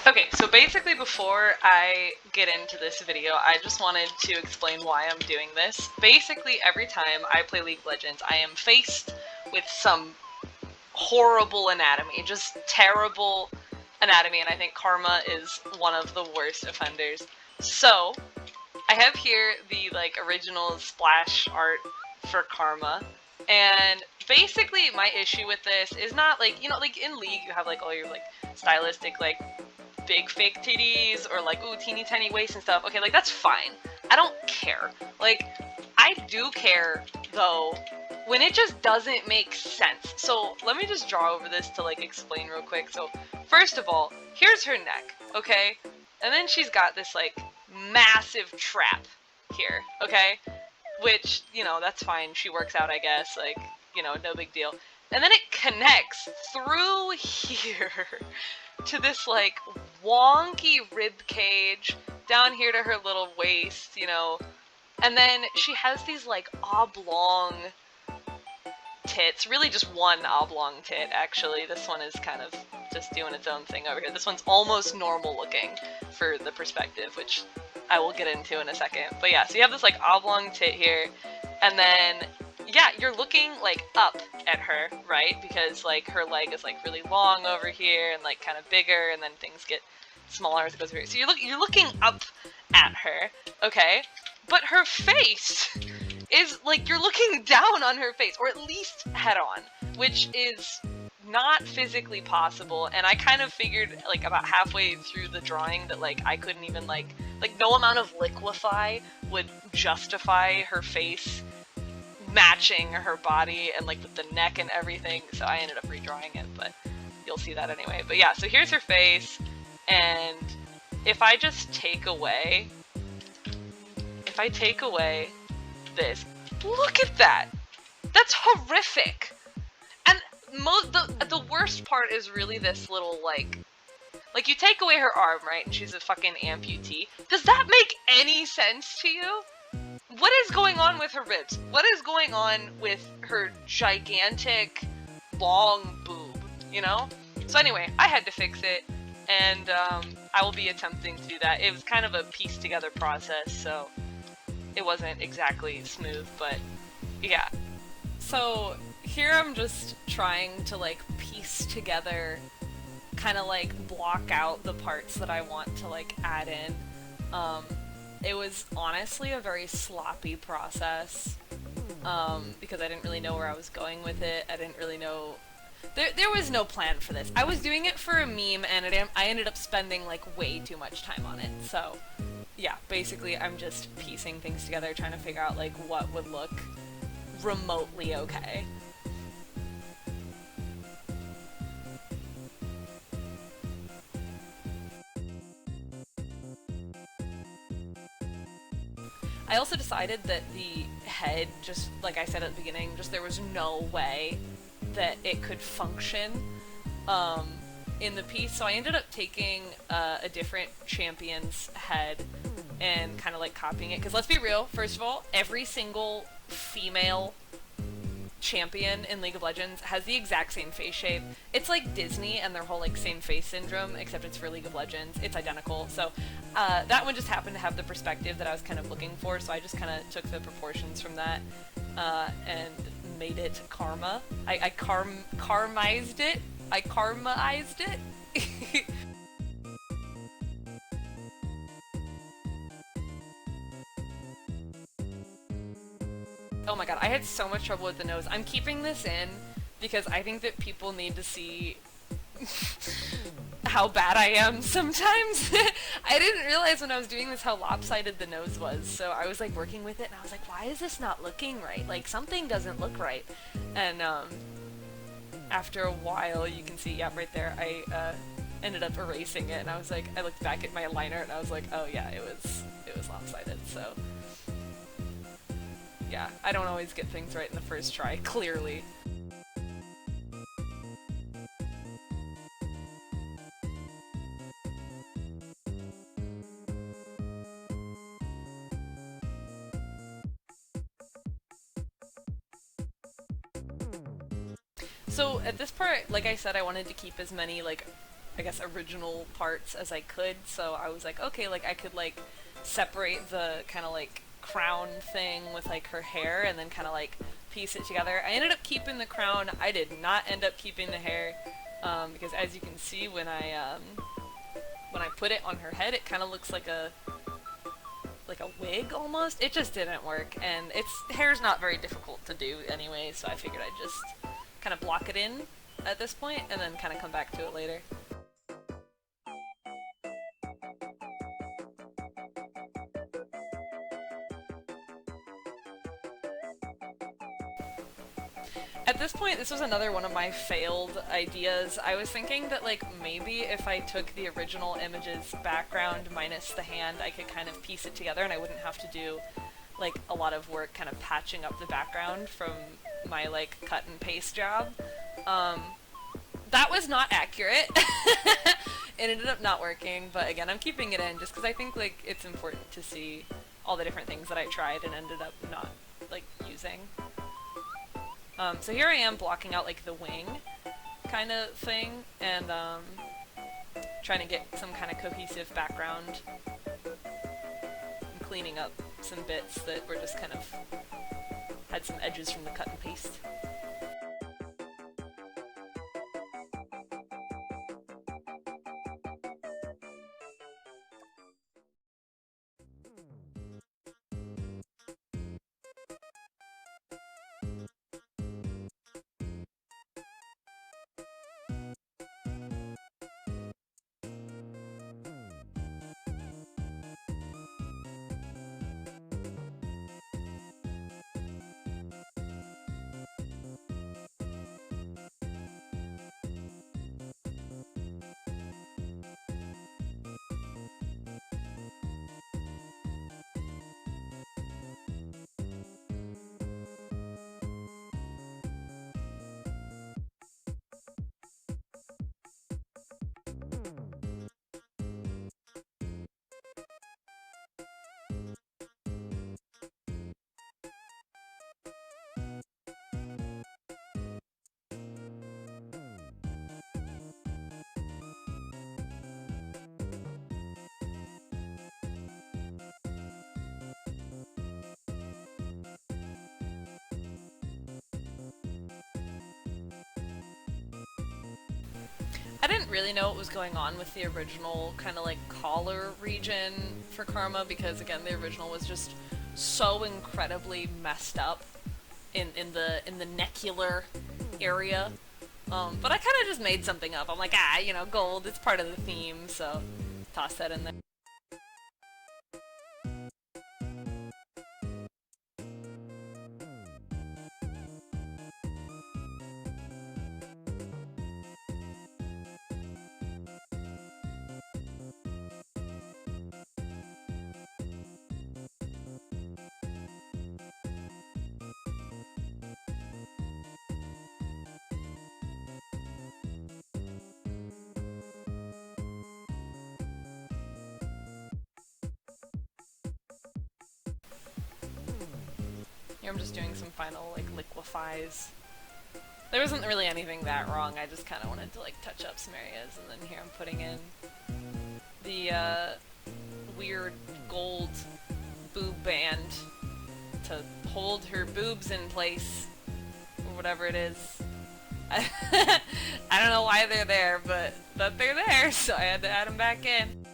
Okay, so basically before I get into this video, I just wanted to explain why I'm doing this. Basically, every time I play League of Legends, I am faced with some horrible anatomy, just terrible anatomy, and I think Karma is one of the worst offenders. So, I have here the original splash art for Karma, and basically my issue with this is not like in League you have all your stylistic big fake titties or ooh teeny tiny waist and stuff. Okay, that's fine. I don't care. I do care though when it just doesn't make sense. So let me just draw over this to explain real quick. So first of all, here's her neck, okay? And then she's got this massive trap here, okay? Which, that's fine. She works out, I guess. No big deal. And then it connects through here to this wonky rib cage down here to her little waist. And then she has these oblong tits, really just one oblong tit actually. This one is kind of just doing its own thing over here. This one's almost normal looking for the perspective, which I will get into in a second. But yeah, so you have this oblong tit here, and then yeah, you're looking up at her, right? Because her leg is really long over here and kind of bigger, and then things get smaller as it goes over here. So you're looking up at her, okay? But her face is you're looking down on her face, or at least head on, which is not physically possible. And I kind of figured about halfway through the drawing that I couldn't even no amount of liquefy would justify her face matching her body and with the neck and everything, so I ended up redrawing it, but you'll see that anyway. But yeah, so here's her face, and if I just take away this, look at that! That's horrific! And the worst part is really this little you take away her arm, right, and she's a fucking amputee. Does that make any sense to you? What is going on with her ribs? What is going on with her gigantic, long boob, So anyway, I had to fix it, and I will be attempting to do that. It was kind of a pieced together process, so it wasn't exactly smooth, but yeah. So here I'm just trying to piece together, kind of block out the parts that I want to add in. It was honestly a very sloppy process, because I didn't really know where I was going with it. I didn't really know... There was no plan for this. I was doing it for a meme, and I ended up spending way too much time on it. So yeah, basically I'm just piecing things together, trying to figure out what would look remotely okay. I also decided that the head, just like I said at the beginning, there was no way that it could function in the piece, so I ended up taking a different champion's head and kind of copying it, because let's be real, first of all, every single female champion in League of Legends has the exact same face shape. It's like Disney and their whole same face syndrome, except it's for League of Legends. It's identical. So that one just happened to have the perspective that I was kind of looking for, so I just kind of took the proportions from that and made it Karma. I karmized it. I karmaized it. Oh my god, I had so much trouble with the nose. I'm keeping this in because I think that people need to see how bad I am sometimes. I didn't realize when I was doing this how lopsided the nose was, so I was working with it and I was like, why is this not looking right? Something doesn't look right. And after a while, you can see, yeah, right there, I ended up erasing it, and I was like, I looked back at my liner and I was like, oh yeah, it was lopsided, so... Yeah, I don't always get things right in the first try, clearly. So at this part, like I said, I wanted to keep as many I guess, original parts as I could. So I was like, okay, like I could like separate the kind of like crown thing with like her hair and then kind of like piece it together. I ended up keeping the crown. I did not end up keeping the hair because as you can see when I put it on her head, it kind of looks like a wig almost. It just didn't work, and hair's not very difficult to do anyway, so I figured I'd just kind of block it in at this point and then kind of come back to it later. At this point, this was another one of my failed ideas. I was thinking that like maybe if I took the original image's background minus the hand, I could kind of piece it together and I wouldn't have to do like a lot of work kind of patching up the background from my like cut and paste job. That was not accurate. It ended up not working, but again, I'm keeping it in just because I think like it's important to see all the different things that I tried and ended up not like using. So here I am blocking out like the wing kind of thing and trying to get some kind of cohesive background and cleaning up some bits that were just kind of had some edges from the cut and paste. I didn't really know what was going on with the original kind of like collar region for Karma because again the original was just so incredibly messed up in the necular area. But I kind of just made something up. I'm like, you know, gold, it's part of the theme, so toss that in there. Here I'm just doing some final like liquefies. There wasn't really anything that wrong, I just kind of wanted to like touch up some areas, and then here I'm putting in the weird gold boob band to hold her boobs in place, or whatever it is. I don't know why they're there, but they're there, so I had to add them back in.